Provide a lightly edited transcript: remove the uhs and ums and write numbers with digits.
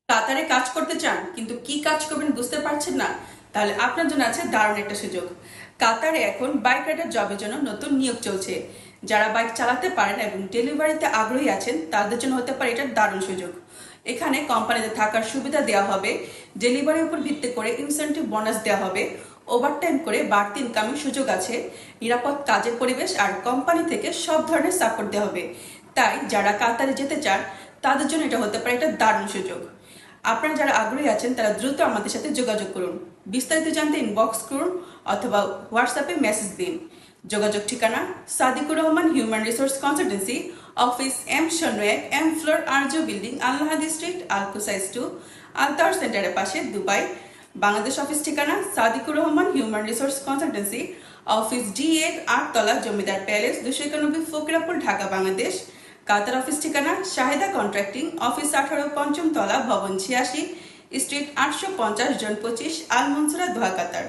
কাতারে কাজ করতে চান কিন্তু কি কাজ করবেন বুঝতে পারছেন না? তাহলে আপনার জন্য আছে দারুণ একটা সুযোগ। কাতারে এখন বাইক রাইডার জবের জন্য নতুন নিয়োগ চলছে। যারা বাইক চালাতে পারেন এবং ডেলিভারিতে আগ্রহী আছেন তাদের জন্য হতে পারে এটা দারুণ সুযোগ। এখানে কোম্পানিতে থাকার সুবিধা দেওয়া হবে, ডেলিভারির উপর ভিত্তি করে ইনসেন্টিভ বোনাস দেওয়া হবে, ওভারটাইম করে বাড়তি ইনকামের সুযোগ আছে, নিরাপদ কাজের পরিবেশ আর কোম্পানি থেকে সব ধরনের সাপোর্ট দেওয়া হবে। তাই যারা কাতারে যেতে চান তাদের জন্য এটা হতে পারে একটা দারুণ সুযোগ। আপনারা যারা আগ্রহী আছেন তারা দ্রুত আমাদের সাথে যোগাযোগ করুন। বিস্তারিত জানতে ইনবক্স করুন অথবা হোয়াটসঅ্যাপে মেসেজ দিন। যোগাযোগ ঠিকানা: Sadikur Rahman human resource consultancy, office M01, M floor, Arzu building, আল্লাহাদি স্ট্রিট, আলকুসাইজ 2, আলতার সেন্টারের পাশে, দুবাই। বাংলাদেশ অফিস ঠিকানা: Sadikur Rahman human resource consultancy, office D8, 8তলা, Zamindar palace, 291, Fakirapool, Dhaka, Bangladesh. Qatar office ঠিকানা: শাহেদা কন্ট্রাক্টিং, অফিস 18, পঞ্চম তলা, ভবন 86, স্ট্রিট 850, জন 25, আল মনসুরা, দোহা, কাতার।